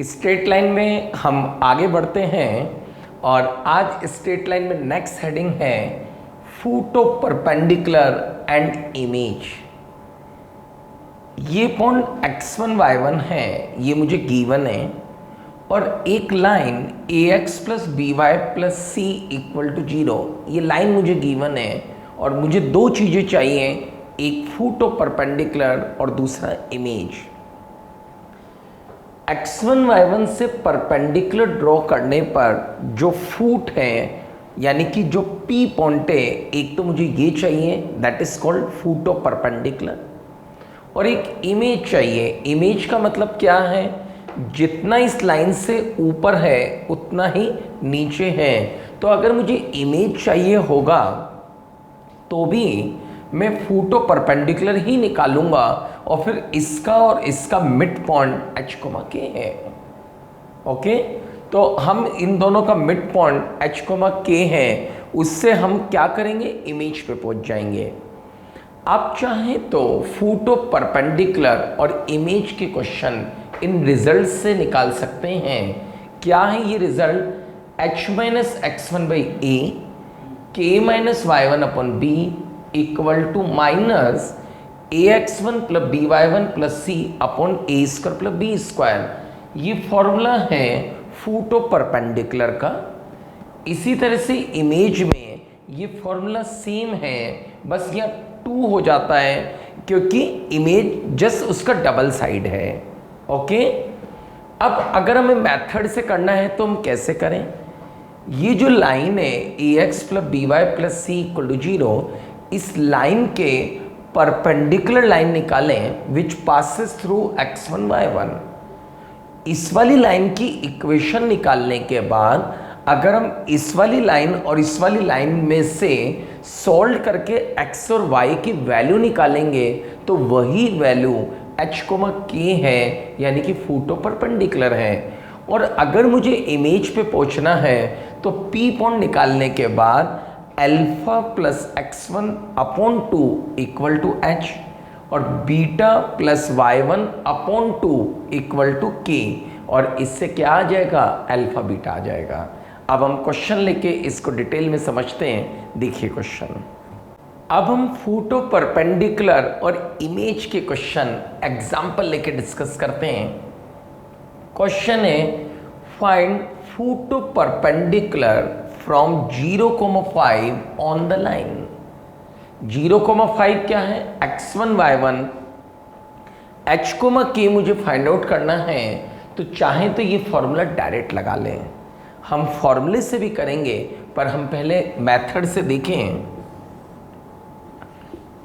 Straight line में हम आगे बढ़ते हैं और आज स्ट्रेट लाइन में नेक्स्ट हेडिंग है फोटो परपेंडिकुलर एंड इमेज। ये पॉइंट x1 y1 है, ये मुझे गिवन है और एक line ax plus B Y plus C equal to 0, ये लाइन मुझे गिवन है और मुझे दो चीज़ें चाहिए, एक फोटो परपेंडिकुलर और दूसरा इमेज। x1 y1 से परपेंडिकुलर ड्रॉ करने पर जो फूट है यानी कि जो p पॉइंट है, एक तो मुझे ये चाहिए that is called photo perpendicular और एक इमेज चाहिए। इमेज का मतलब क्या है, जितना इस लाइन से ऊपर है उतना ही नीचे है। तो अगर मुझे इमेज चाहिए होगा तो भी मैं फोटो परपेंडिकुलर ही निकालूंगा और फिर इसका और इसका मिड पॉइंट h, k है। ओके, तो हम इन दोनों का मिड पॉइंट h, k है, उससे हम क्या करेंगे, इमेज पे पहुंच जाएंगे। आप चाहें तो फोटो परपेंडिकुलर और इमेज के क्वेश्चन इन रिजल्ट से निकाल सकते हैं। क्या है ये result, h minus x1 by A k minus Y one upon B equal to minus ax1 plus B Y one plus C upon A square plus B square. ये फॉर्मूला है फोटो परपेंडिकुलर का। इसी तरह से image में ये formula same है, बस यहाँ 2 हो जाता है क्योंकि इमेज जस्ट उसका डबल साइड है। ओके, अब अगर हमें मेथड से करना है तो हम कैसे करें, ये जो लाइन है ax plus B Y plus C equal to 0, इस लाइन के परपेंडिकुलर लाइन निकालें विच पासेस थ्रू x1 y1। इस वाली लाइन की इक्वेशन निकालने के बाद अगर हम इस वाली लाइन और इस वाली लाइन में से सॉल्व करके x और y की वैल्यू निकालेंगे तो वही वैल्यू h, k है, यानी कि फोटो परपेंडिकुलर है। और अगर मुझे इमेज पे पहुंचना है तो p पॉइंट निकालने के बाद alpha plus x1 upon 2 equal to h और beta plus y1 upon 2 equal to k, और इससे क्या आ जाएगा, अल्फा बीटा आ जाएगा। अब हम क्वेश्चन लेके इसको डिटेल में समझते हैं। देखिए क्वेश्चन, अब हम फोटो परपेंडिकुलर और इमेज के क्वेश्चन एग्जाम्पल लेके डिस्कस करते हैं। क्वेश्चन है find photo perpendicular from 0,5 on the line. 0,5 क्या है, x1 y1 h, k मुझे फाइंड आउट करना है। तो चाहे तो ये फॉर्मूला डायरेक्ट लगा लें, हम फॉर्मूले से भी करेंगे पर हम पहले मेथड से देखें।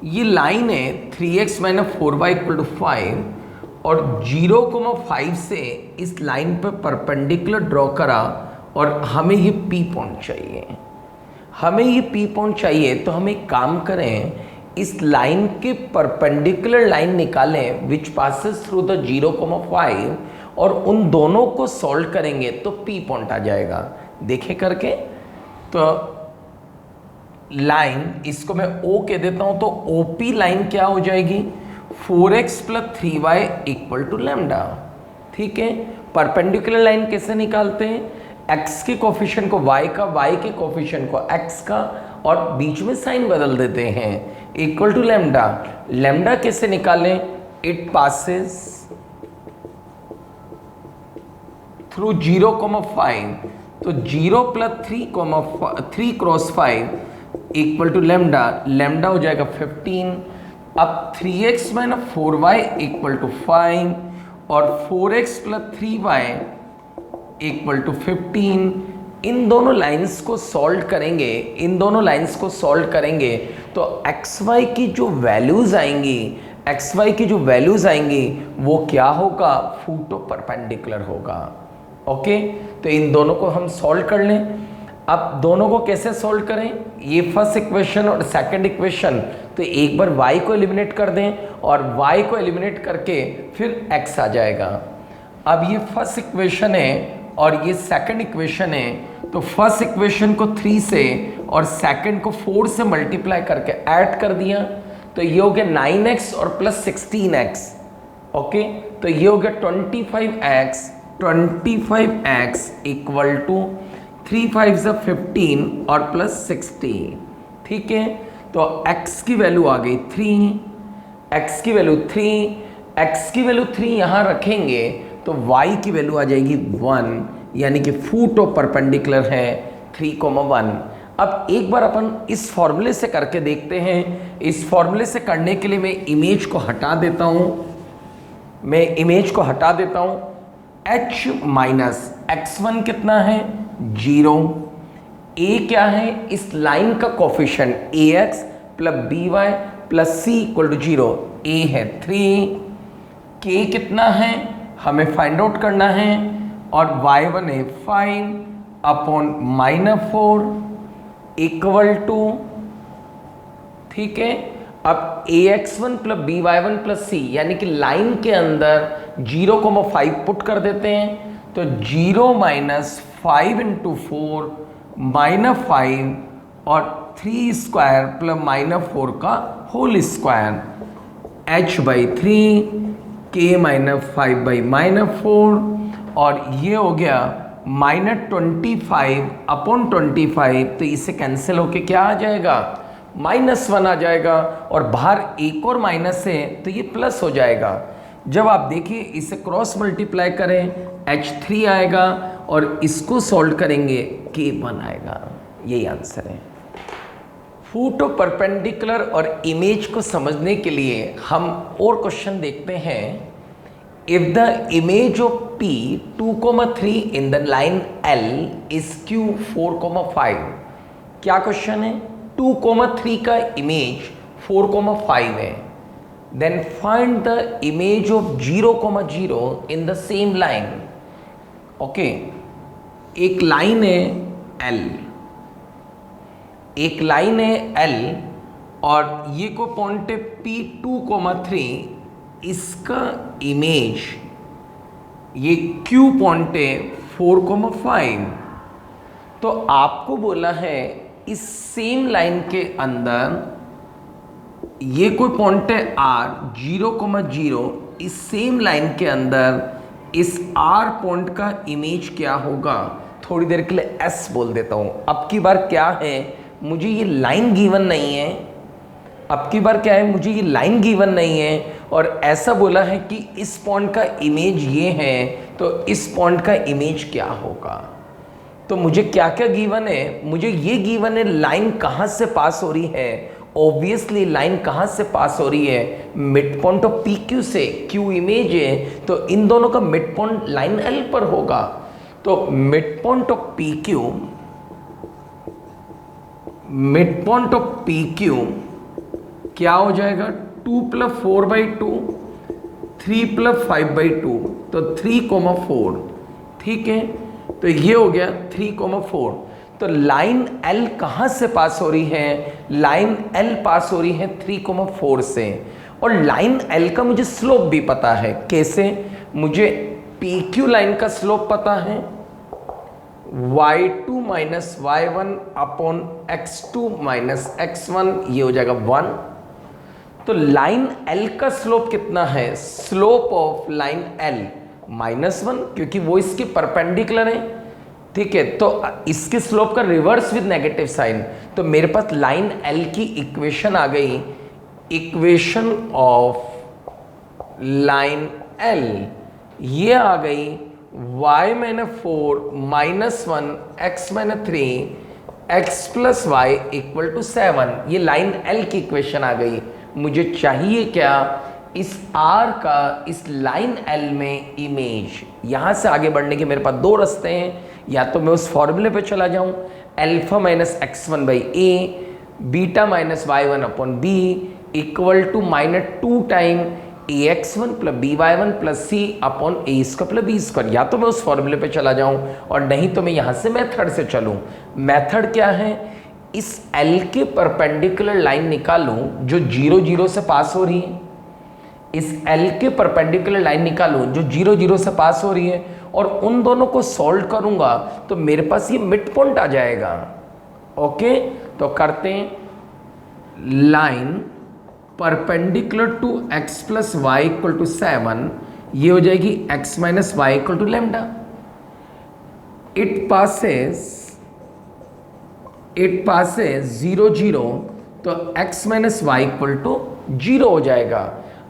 ये लाइन है 3x minus 4y equal to 5 और 0,5 से इस लाइन पर परपेंडिकुलर ड्रॉ करा और हमें ये P पॉइंट चाहिए। हमें ये P पॉइंट चाहिए तो हम एक काम करें, इस लाइन के परपेंडिकुलर लाइन निकालें विच पासेस थ्रू द 0,5 और उन दोनों को सॉल्व करेंगे तो P पॉइंट आ जाएगा। देखें करके, तो लाइन इसको मैं O कह देता हूं, तो OP लाइन क्या हो जाएगी, 4x plus 3y equal to lambda. ठीक है, परपेंडिकुलर लाइन कैसे निकालते हैं, x के कोफिशिएंट को y का, y के कोफिशिएंट को x का और बीच में साइन बदल देते हैं, इक्वल टू लैम्डा। लैम्डा कैसे निकालें, इट पासेस थ्रू 0,5, तो 0 plus 3 cross 5 equal to lambda, lambda हो जाएगा 15। अब 3x minus 4y equal to 5 और 4x plus 3y equal to 15। इन दोनों लाइंस को सॉल्व करेंगे, इन दोनों लाइंस को सॉल्व करेंगे तो xy की जो वैल्यूज आएंगी, xy की जो वैल्यूज आएंगी वो क्या होगा, फोटो परपेंडिकुलर होगा। ओके, तो इन दोनों को हम सॉल्व कर लें। अब दोनों को कैसे सॉल्व करें, ये फर्स्ट इक्वेशन और सेकंड इक्वेशन, तो एक बार y को एलिमिनेट कर दें और y को एलिमिनेट करके फिर x आ जाएगा। अब ये फर्स्ट इक्वेशन है और ये सेकंड इक्वेशन है, तो फर्स्ट इक्वेशन को 3 से और सेकंड को 4 से मल्टीप्लाई करके ऐड कर दिया, तो ये हो गया 9x और प्लस 16x। ओके, तो ये हो गया 25x 25x इक्वल टू 3 5 से 15 और प्लस 60। ठीक है, तो x की वैल्यू आ गई 3, x की वैल्यू 3, x की वैल्यू 3 यहाँ रखेंगे तो y की वैल्यू आ जाएगी 1, यानी कि फुट ऑफ परपेंडिकुलर है 3,1। अब एक बार अपन इस फॉर्मूले से करके देखते हैं। इस फॉर्मूले से करने के लिए मैं इमेज को हटा देता हूं, h माइनस x1 कितना है 0, a क्या है इस लाइन का coefficient ax plus by plus c equal to 0, a है 3, k कितना है हमें फाइंड आउट करना है और y1 है 5 अपॉन -4 इक्वल टू, ठीक है। अब ax1 plus by1 plus c यानी कि लाइन के अंदर 0,5 पुट कर देते हैं, तो 0 माइनस 5 इंटू 4 -5 और 3 स्क्वायर प्लस -4 का होल स्क्वायर, h/3 k -5/-4 और ये हो गया -25 अपॉन 25, तो इसे कैंसिल होके क्या आ जाएगा -1 आ जाएगा और बाहर एक और माइनस है तो ये प्लस हो जाएगा। जब आप देखिए इसे क्रॉस मल्टीप्लाई करें h3 आएगा और इसको सॉल्व करेंगे k1 आएगा। यही आंसर है। फुट ऑफ परपेंडिकुलर और इमेज को समझने के लिए हम और क्वेश्चन देखते हैं। If the image of P 2,3 in the line L is Q 4,5, क्या क्वेश्चन है 2,3 का इमेज 4,5 है, then find the image of 0,0 in the same line. Okay, एक लाइन है L, और ये को पॉइंट है P 2,3, इसका इमेज ये Q पॉइंट है 4,5। तो आपको बोला है इस सेम लाइन के अंदर ये कोई पॉइंट है R 0,0, इस सेम लाइन के अंदर इस R पॉइंट का इमेज क्या होगा। थोड़ी देर के लिए S बोल देता हूं। अब की बार क्या है, मुझे ये लाइन गिवन नहीं है, और ऐसा बोला है कि इस पॉइंट का इमेज ये है, तो इस पॉइंट का इमेज क्या होगा। तो मुझे क्या क्या गिवन है, मुझे ये गिवन है लाइन कहाँ से पास हो रही है। ऑब्वियसली लाइन कहाँ से पास हो रही है, मिड पॉइंट ऑफ PQ से। Q इमेज है तो इन दोनों का मिड पॉइंट लाइन L पर होगा। तो मिड पॉइंट ऑफ PQ क्या हो जाएगा 2 + 4/2 3 + 5/2, तो 3,4। ठीक है, तो ये हो गया 3,4। तो लाइन L कहाँ से पास हो रही है, लाइन L पास हो रही है 3,4 से, और लाइन L का मुझे स्लोप भी पता है। कैसे, मुझे PQ लाइन का स्लोप पता है, y2 minus y1 upon x2 minus x1, ये हो जाएगा 1। तो लाइन L का स्लोप कितना है, स्लोप ऑफ लाइन L -1, क्योंकि वो इसके परपेंडिकुलर है। ठीक है, तो इसके स्लोप का रिवर्स विद नेगेटिव साइन, तो मेरे पास लाइन L की इक्वेशन आ गई, इक्वेशन ऑफ लाइन L ये आ गई y - 4 -1 x - 3 x + y = 7। ये लाइन L की इक्वेशन आ गई। मुझे चाहिए क्या, इस R का इस लाइन L में इमेज। यहाँ से आगे बढ़ने के मेरे पास दो रास्ते हैं, या तो मैं उस फॉर्मूले पे चला जाऊँ α - x1/a β - y1/b equal to -2 time ax1 + by1 + c upon a² + b²। या तो मैं उस फॉर्मूले पे चला जाऊं, और नहीं तो मैं यहाँ से मेथड से चलूं। मेथड क्या है, इस L के परपेंडिकुलर लाइन निकालूं जो 0 0 से पास हो रही है, इस L के परपेंडिकुलर लाइन निकालूं जो 0 0 से पास हो रही है, और उन दोनों को सॉल्व करूंगा तो मेरे पास ये मिड पॉइंट आ जाएगा। ओके, तो करते हैं, line perpendicular to x + y = 7 ये हो जाएगी x minus Y equal to lambda. It passes 0 0, तो x minus Y equal to 0 हो जाएगा।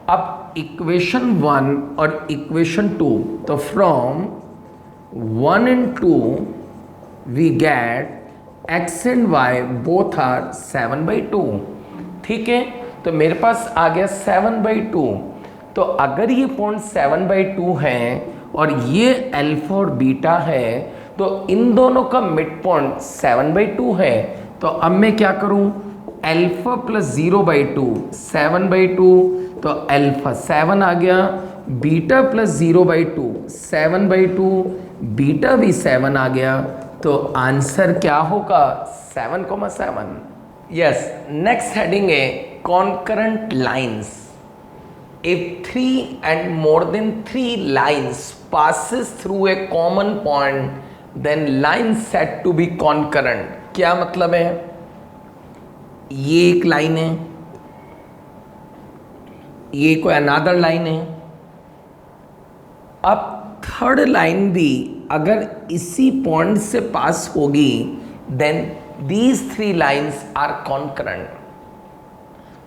अब इक्वेशन 1 और इक्वेशन 2, तो from 1 and 2 we get x and y both are 7/2। ठीक है, तो मेरे पास आ गया 7/2। तो अगर ये पॉइंट 7/2 है और ये अल्फा और बीटा है, तो इन दोनों का मिड पॉइंट 7/2 है। तो अब मैं क्या करूं, अल्फा प्लस 0/2 7/2, तो अल्फा 7 आ गया, बीटा प्लस 0/2 7/2, बीटा भी 7 आ गया। तो आंसर क्या होगा, 7,7। यस, नेक्स्ट हेडिंग है concurrent lines. If 3 and more than 3 lines passes through a common point, then line said to be concurrent। क्या मतलब है, ये एक लाइन है, ये कोई अनादर लाइन है। अब थर्ड लाइन भी अगर इसी पॉइंट से पास होगी, then these 3 lines are concurrent.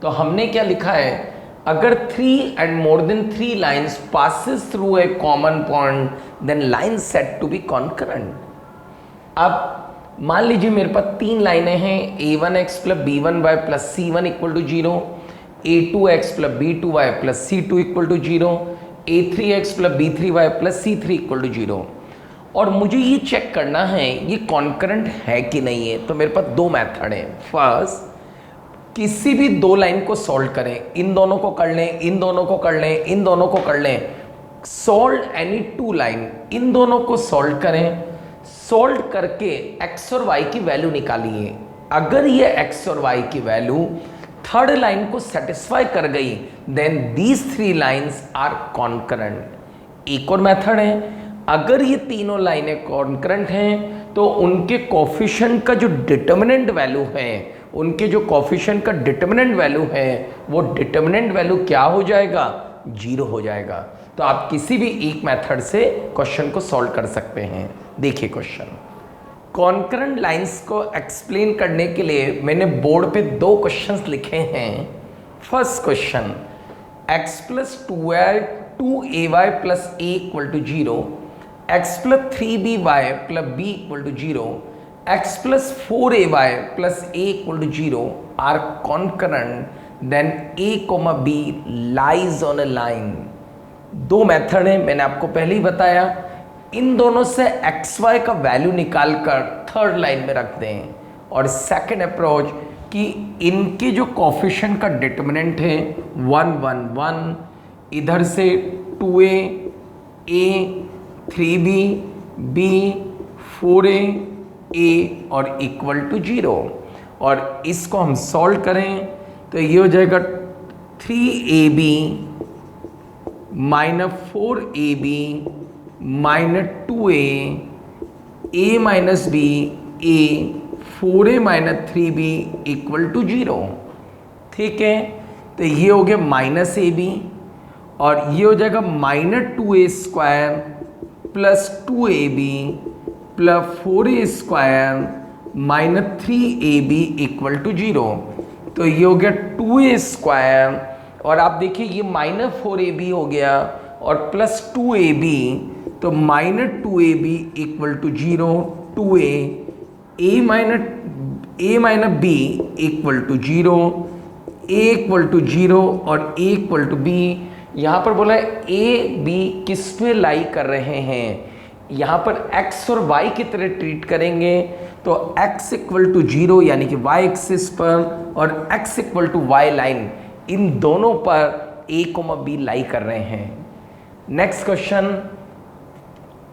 तो हमने क्या लिखा है, अगर 3 and more than 3 lines passes through a common point, then line said to be concurrent। अब मान लीजिए मेरे पास 3 लाइनें हैं, a1x plus b1y plus c1 equal to 0, a2x plus b2y plus c2 equal to 0, a3x plus b3y plus c3 equal to 0। और मुझे ये check करना है ये कॉन्करेंट है कि नहीं है। तो मेरे पास 2 मेथड हैं। फर्स्ट, किसी भी 2 लाइन को सॉल्व करें, इन दोनों को कर लें, इन दोनों को कर लें, इन दोनों को कर लें। सॉल्व एनी 2 लाइन, इन दोनों को सॉल्व करें, सॉल्व करके x और y की वैल्यू निकालिए। अगर ये x और y की वैल्यू थर्ड लाइन को सेटिस्फाई कर गई, then these 3 lines are concurrent. एक और मेथड है, अगर ये तीनों लाइनें कॉन्करेंट हैं तो उनके कोफिशिएंट का जो डिटर्मिनेंट वैल्यू है, उनके जो कोफिशिएंट का डिटर्मिनेंट वैल्यू है, वो डिटर्मिनेंट वैल्यू क्या हो जाएगा, 0 हो जाएगा। तो आप किसी भी एक मेथड से क्वेश्चन को सॉल्व कर सकते हैं। देखिए क्वेश्चन, कॉन्करेंट लाइंस को एक्सप्लेन करने के लिए मैंने बोर्ड पे 2 क्वेश्चंस लिखे हैं। First question, x plus 2ay plus a equal to 0, x plus 3by plus b equal to 0, x plus 4ay plus a equal to 0 are concurrent, then a, b lies on a line. 2 method है, मैंने आपको पहले ही बताया। इन दोनों से X Y का वैल्यू निकालकर थर्ड लाइन में रख दें। और सेकंड अप्रोच कि इनके जो कोफिशिएंट का डिटर्मिनेंट है 1 1 1, इधर से 2a, a, 3b, b, 4a, a और इक्वल टू 0। और इसको हम सॉल्व करें तो ये हो जाएगा 3ab minus 4ab minus 2a, a minus b, a, 4a minus 3b equal to 0। ठीक है, तो ये हो गया माइनस ए बी, और ये हो जाएगा minus 2a square plus 2ab प्लस 4a square minus 3ab equal to 0। तो ये हो गया 2a स्क्वायर, और आप देखिए ये माइनस 4ab हो गया और प्लस 2ab, तो minus 2ab equal to 0, 2a, a minus b equal to 0, a equal to 0 और a इक्वल टू b। यहाँ पर बोला है a b किस पे लाई कर रहे हैं, यहाँ पर x और y की तरह ट्रीट करेंगे तो x इक्वल टू 0 यानी कि y एक्सिस पर, और x equal to y line, इन दोनों पर a, b लाई कर रहे हैं। नेक्स्ट क्वेश्चन,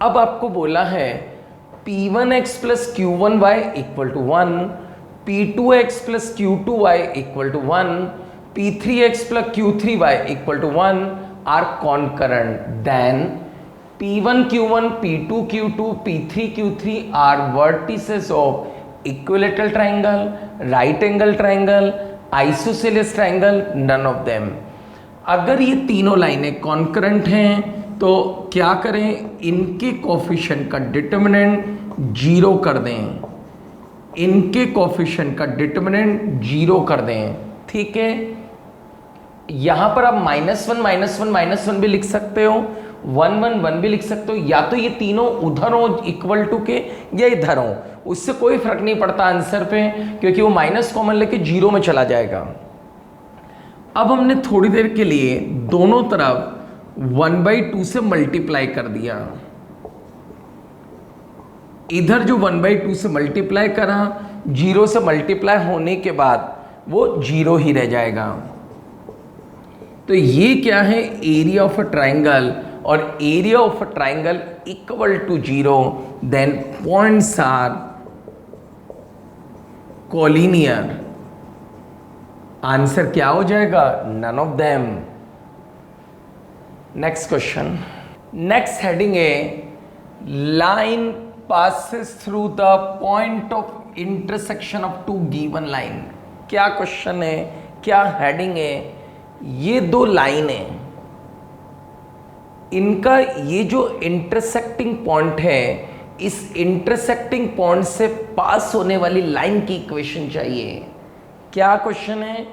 अब आपको बोला है p1x plus q1y equal to 1, p2x plus q2y equal to 1, p3x plus q3y equal to 1 are concurrent, then p1 q1, p2 q2, p3 q3 are vertices of equilateral triangle, right angle triangle, isosceles triangle, none of them. अगर ये तीनों लाइनें concurrent हैं तो क्या करें, इनके coefficient का डिटर्मिनेंट 0 कर दें, इनके कोफिशिएंट का डिटर्मिनेंट 0 कर दें, ठीक है। यहां पर आप -1 भी लिख सकते हो, 1 1 1 भी लिख सकते हो, या तो ये तीनों उधर हो इक्वल टू के या इधर हो, उससे कोई फर्क नहीं पड़ता आंसर पे, क्योंकि वो माइनस कॉमन लेके 0 में चला जाएगा। अब हमने थोड़ी देर के लिए दोनों तरफ 1/2 से मल्टीप्लाई कर दिया, इधर जो 1/2 से मल्टीप्लाई करा, 0 से मल्टीप्लाई होने के बाद वो 0 ही रह जाएगा। तो ये क्या है, एरिया ऑफ अ ट्राइंगल, और area of a triangle equal to 0, then points are collinear. Answer क्या हो जाएगा, none of them. Next question, next heading है line passes through the point of intersection of two given line. क्या question है, क्या heading है, ये दो लाइन है, इनका ये जो इंटरसेक्टिंग पॉइंट है, इस इंटरसेक्टिंग पॉइंट से पास होने वाली लाइन की इक्वेशन चाहिए। क्या क्वेश्चन है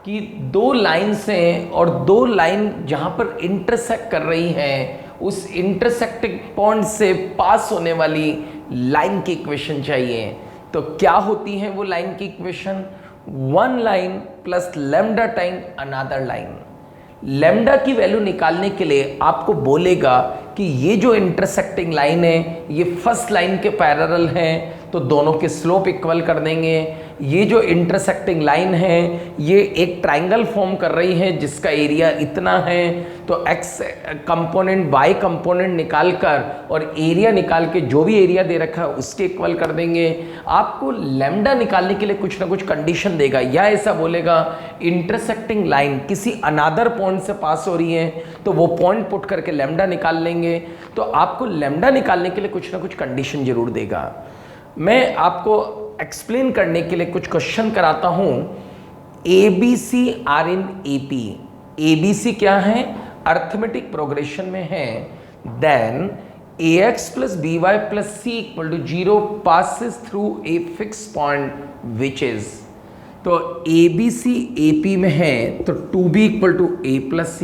कि दो लाइन्स हैं और दो लाइन जहां पर इंटरसेक्ट कर रही हैं, उस इंटरसेक्टिंग पॉइंट से पास होने वाली लाइन की इक्वेशन चाहिए। तो क्या होती है वो लाइन की equation, one line plus lambda time another line. Lambda की वैल्यू निकालने के लिए आपको बोलेगा कि ये जो इंटरसेक्टिंग लाइन है ये फर्स्ट लाइन के पैरेलल है, तो दोनों के स्लोप इक्वल कर देंगे। ये जो इंटरसेक्टिंग लाइन है ये एक ट्राइंगल फॉर्म कर रही है जिसका एरिया इतना है, तो x कंपोनेंट y कंपोनेंट निकाल कर और एरिया निकाल के जो भी एरिया दे रखा है उसके इक्वल कर देंगे। आपको लैम्डा निकालने के लिए कुछ ना कुछ कंडीशन देगा, या ऐसा बोलेगा इंटरसेक्टिंग लाइन किसी अनादर पॉइंट से पास हो रही है, तो वो पॉइंट पुट करके लैम्डा निकाल लेंगे। तो आपको लैम्डा निकालने के लिए कुछ ना कुछ कंडीशन जरूर देगा। मैं आपको एक्सप्लेन करने के लिए कुछ क्वेश्चन कराता हूं। ABC are in AP। ABC क्या है, अर्थमेटिक प्रोग्रेशन में है। Then AX plus BY plus C equal to 0 passes through a fixed point which is, तो ABC AP में है तो 2B equal to A plus C,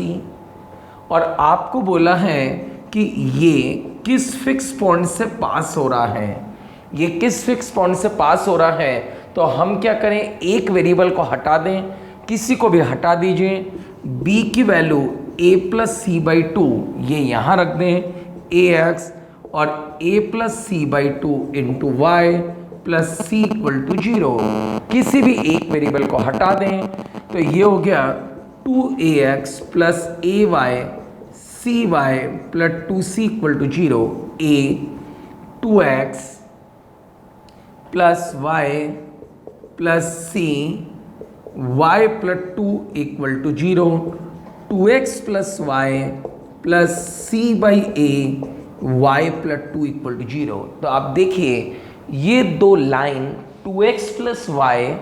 और आपको बोला है कि ये किस फिक्स पॉइंट से पास हो रहा है, ये किस फिक्स पॉइंट से पास हो रहा है। तो हम क्या करें, एक वेरिएबल को हटा दें, किसी को भी हटा दीजिए, b की value a plus C by 2 ये यहाँ रख दें ax, और a plus C by 2 into Y plus C equal to 0। किसी भी एक वेरिएबल को हटा दें, तो ये हो गया 2ax plus ay cy plus 2c equal to 0, a 2x plus Y plus C Y plus 2 equal to 0, 2x plus Y plus C by A Y plus 2 equal to 0। तो आप देखिए ये दो लाइन 2x प्लस वाई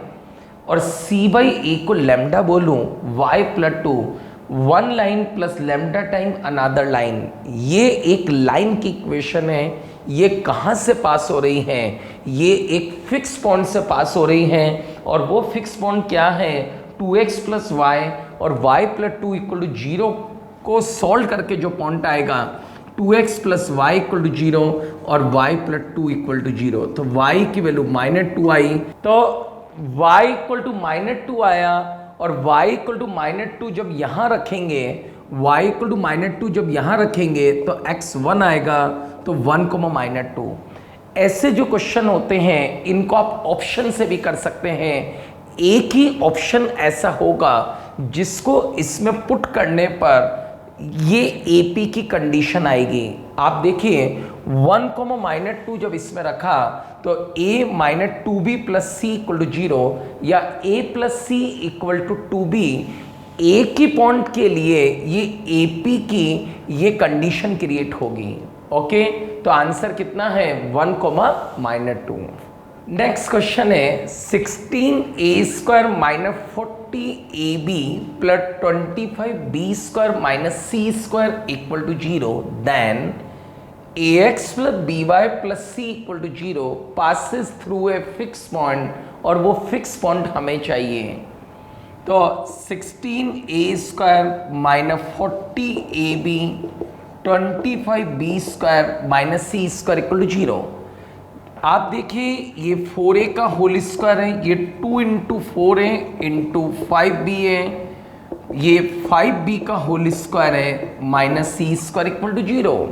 और c by A को lambda बोलूं y plus 2, one line plus lambda time another line, ये एक लाइन की इक्वेशन है। ये कहाँ से पास हो रही हैं, ये एक फिक्स पॉइंट से पास हो रही हैं, और वो फिक्स पॉइंट क्या है, 2x प्लस वाई और y प्लस 2 इक्वल टू 0 को सॉल्व करके जो पॉइंट आएगा 2x plus Y equal to 0 और y प्लस 2 इक्वल टू 0, तो y की वैल्यू -2 आई, तो y इक्वल टू -2 आया, और y इक्वल टू -2 जब यहाँ रखेंगे, y इक्वल टू -2 जब यहाँ रखेंगे तो x 1 आएगा, तो 1, -2। ऐसे जो क्वेश्चन होते हैं इनको आप ऑप्शन से भी कर सकते हैं। एक ही ऑप्शन ऐसा होगा जिसको इसमें पुट करने पर ये AP की कंडीशन आएगी। आप देखिए 1, -2 जब इसमें रखा तो a -2b plus c equal to 0 या a plus c equal to 2b, एक ही पॉइंट के लिए ये AP की ये कंडीशन क्रिएट होगी। ओके, तो आंसर कितना है 1, -2। नेक्स्ट क्वेश्चन है 16a² 40ab plus 25b² minus c² equal to 0, then ax plus by plus c equal to 0 passes through a fixed point, और वो फिक्स पॉइंट हमें चाहिए। तो 16a² minus 40ab 25b² minus c² equal to 0। आप देखिए ये 4a का whole square है, ये 2 इंटू 4 है इंटू 5b है, ये 5b का होल स्क्वायर है minus c² equal to 0।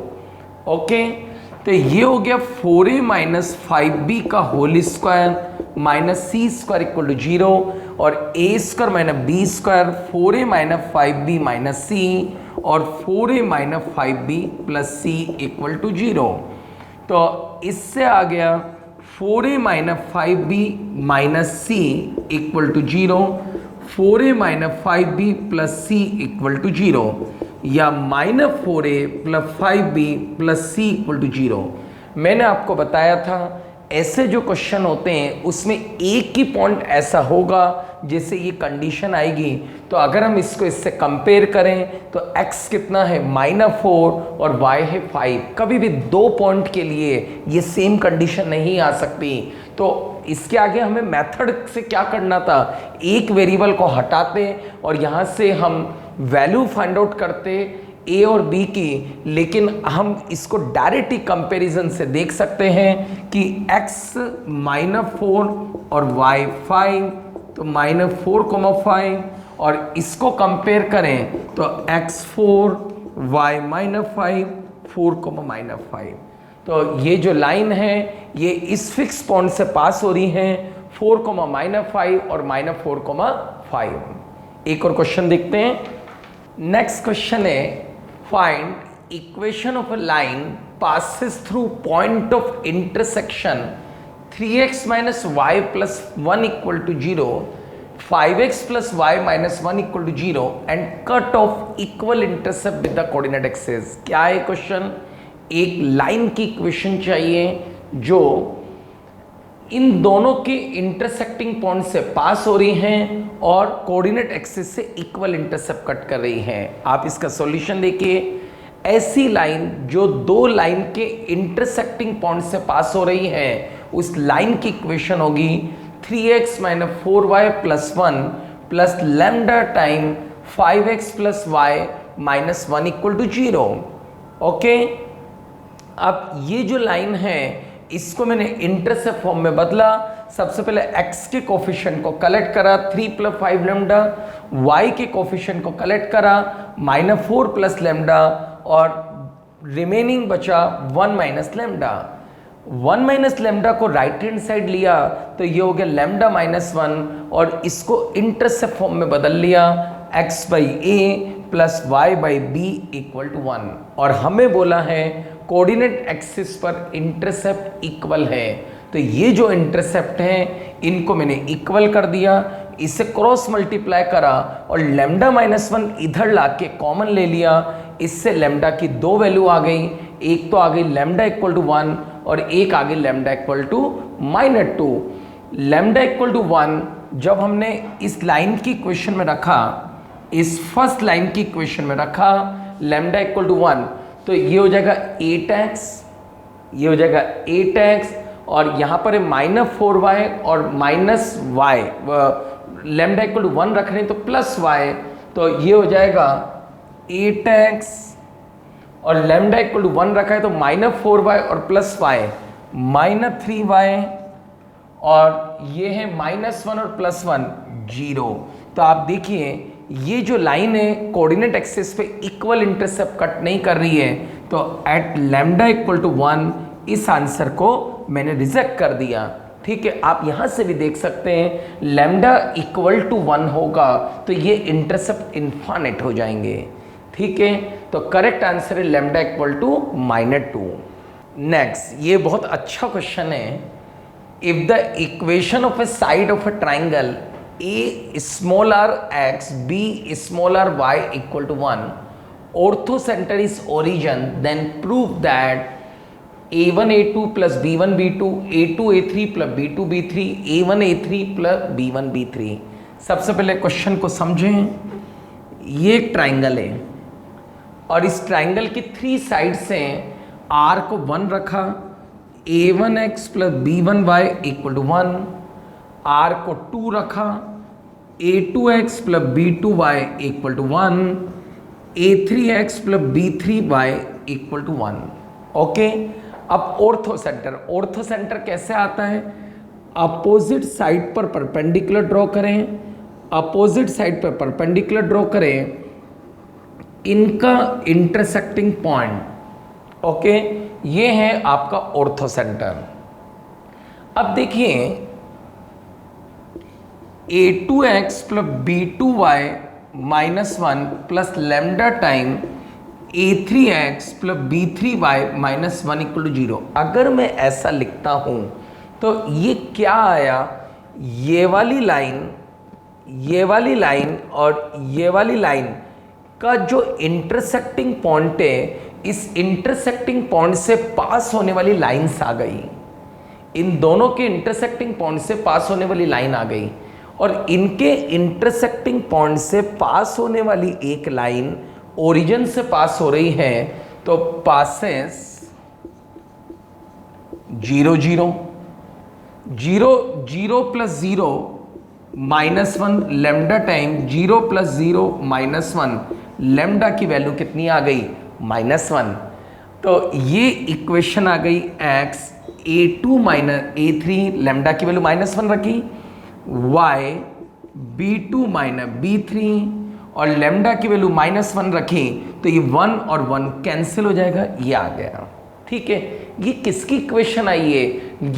Okay, तो ये हो गया 4a माइनस 5b का whole square minus c² equal to 0, और a² minus b² 4a minus 5b minus c और 4a minus 5b plus c equal to 0। तो इससे आ गया 4a minus 5b minus c equal to 0, 4a minus 5b plus c equal to 0, या minus 4a plus 5b plus c equal to 0। मैंने आपको बताया था ऐसे जो क्वेश्चन होते हैं उसमें एक ही पॉइंट ऐसा होगा जैसे ये कंडीशन आएगी, तो अगर हम इसको इससे कंपेयर करें तो x कितना है -4 और y है 5। कभी भी दो पॉइंट के लिए ये सेम कंडीशन नहीं आ सकती। तो इसके आगे हमें मेथड से क्या करना था, एक वेरिएबल को हटाते और यहाँ से हम वैल्यू फाइंड आउट करते a और b की, लेकिन हम इसको डायरेक्ट ही कंपैरिजन से देख सकते हैं कि x -4 और y 5, तो -4, और इसको कंपेयर करें तो x4 y -5 4, -5। तो ये जो लाइन है ये इस फिक्स पॉइंट से पास हो रही है 4, -5 और -4, 5। एक और क्वेश्चन देखते हैं। नेक्स्ट क्वेश्चन है, find equation of a line passes through point of intersection 3x minus y plus 1 equal to 0, 5x plus y minus 1 equal to 0 and cut off equal intercept with the coordinate axis। क्या है question? एक line की equation चाहिए जो इन दोनों के intersecting point से पास हो रही हैं और कोऑर्डिनेट एक्सिस से इक्वल इंटरसेप्ट कट कर रही हैं। आप इसका सॉल्यूशन देखिए, ऐसी लाइन जो दो लाइन के इंटरसेक्टिंग पॉइंट से पास हो रही है उस लाइन की इक्वेशन होगी 3x minus 4y plus 1 plus lambda time 5x plus y minus 1 equal to 0। Okay, अब ये जो लाइन है इसको मैंने इंटरसेप्ट फॉर्म में बदला। सबसे पहले x के कोफिशिएंट को कलेक्ट करा 3 प्लस 5 लैम्डा, y के कोफिशिएंट को कलेक्ट करा -4 प्लस लैम्डा, और रिमेनिंग बचा 1 माइनस लैम्डा। 1 माइनस लैम्डा को राइट हैंड साइड लिया तो ये हो गया लैम्डा -1, और इसको इंटरसेप्ट फॉर्म में बदल लिया x by a plus y by b equal to 1। और हमें बोला है कोऑर्डिनेट एक्सिस पर इंटरसेप्ट इक्वल है, तो ये जो इंटरसेप्ट हैं इनको मैंने इक्वल कर दिया, इसे क्रॉस मल्टीप्लाई करा और लैम्डा -1 इधर लाके कॉमन ले लिया। इससे लैम्डा की दो वैल्यू आ गई, एक तो आ गई लैम्डा इक्वल टू 1 और एक आ गई lambda equal to -2। Lambda equal to 1 जब हमने इस लाइन की इक्वेशन में रखा, इस फर्स्ट लाइन की इक्वेशन में रखा लैम्डा इक्वल टू 1, तो ये हो जाएगा 8x, ये हो जाएगा 8x, और यहाँ पर है -4y और -y, लैम्डा इक्वल टू 1 रख रहे हैं तो प्लस y, तो ये हो जाएगा 8x, और लैम्डा इक्वल टू 1 रखा है तो -4y और प्लस y -3y, और ये है -1 और प्लस 1 0। तो आप देखिए ये जो लाइन है कोऑर्डिनेट एक्सिस पे इक्वल इंटरसेप्ट कट नहीं कर रही है, तो एट लैम्डा इक्वल टू 1 इस आंसर को मैंने रिजेक्ट कर दिया। ठीक है, आप यहां से भी देख सकते हैं लैम्डा इक्वल टू 1 होगा तो ये इंटरसेप्ट इनफाइनाइट हो जाएंगे। ठीक है, तो करेक्ट आंसर है लैम्डा इक्वल टू -2। नेक्स्ट, ये बहुत अच्छा क्वेश्चन है। If the equation of A side of A triangle a small r x b small r y equal to 1 orthocenter is origin, then prove that a1 a2 plus b1 b2 a2 a3 plus b2 b3 a1 a3 plus b1 b3। सबसे पहले question को समझें। ये एक triangle है और इस triangle की 3 साइड्स हैं। r को 1 रखा, a1x plus b1y equal to 1, r को 2 रखा, a2x plus b2y equal to 1, a3x plus b3y equal to 1। Okay, अब ऑर्थो सेंटर कैसे आता है? अपोजिट साइड पर परपेंडिकुलर ड्रॉ करें, अपोजिट साइड पर परपेंडिकुलर ड्रॉ करें, इनका इंटरसेक्टिंग पॉइंट। ओके, ये है आपका ऑर्थो सेंटर। अब देखिए a2x plus b2y minus 1 plus lambda time a3x plus b3y minus 1 equal to 0। अगर मैं ऐसा लिखता हूं तो ये क्या आया? ये वाली लाइन और ये वाली लाइन का जो इंटरसेक्टिंग पॉइंट है, इस इंटरसेक्टिंग पॉइंट से पास होने वाली लाइंस आ गई। इन दोनों के इंटरसेक्टिंग पॉइंट से पास होने वाली लाइन आ गई और इनके इंटरसेक्टिंग पॉइंट से पास होने वाली एक लाइन ओरिजिन से पास हो रही है, तो passes 0 0 0 0 plus 0 minus 1 lambda time 0 plus 0 minus 1, lambda की वैल्यू कितनी आ गई? माइनस 1। तो ये इक्वेशन आ गई x a2 minus a3, lambda की वैल्यू माइनस 1 रखी, y b2 माइनस b3 और लेमडा की वैल्यू माइनस 1 रखी, तो ये 1 और 1 कैंसिल हो जाएगा, ये आ गया। ठीक है, ये किसकी इक्वेशन आई है?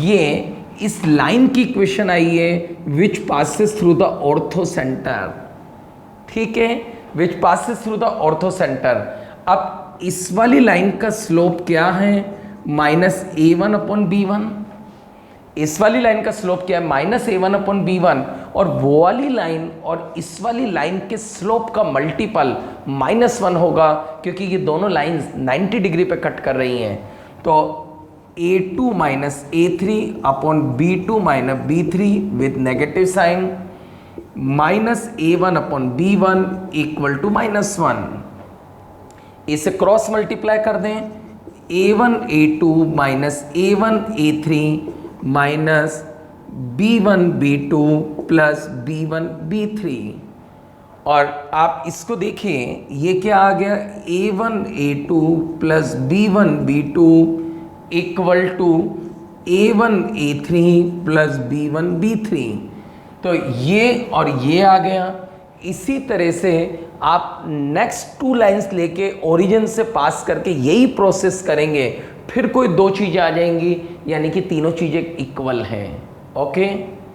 ये इस लाइन की इक्वेशन आई है विच passes through the ortho centre. ठीक है, विच passes through the ortho centre. अब इस वाली लाइन का स्लोप क्या है? Minus a1 upon b1। इस वाली लाइन का स्लोप क्या है? Minus a1 upon b1। और वो वाली लाइन और इस वाली लाइन के स्लोप का मल्टीपल माइनस 1 होगा, क्योंकि ये दोनों लाइंस 90 डिग्री पे कट कर रही हैं। तो a2 minus a3 upon b2 minus b3 with negative sign, minus a1 upon b1 equal to minus 1। इसे क्रॉस मल्टीप्लाई कर दें, a1 a2 minus a1 a3 minus b1 b2 plus b1 b3। और आप इसको देखिए, ये क्या आ गया? a1 a2 plus b1 b2 equal to a1 a3 plus b1 b3। तो ये और ये आ गया। इसी तरह से आप नेक्स्ट 2 लाइंस लेके ओरिजिन से पास करके यही प्रोसेस करेंगे, फिर कोई 2 चीज़ें आ जाएंगी, यानी कि तीनों चीज़ें इक्वल हैं। ओके।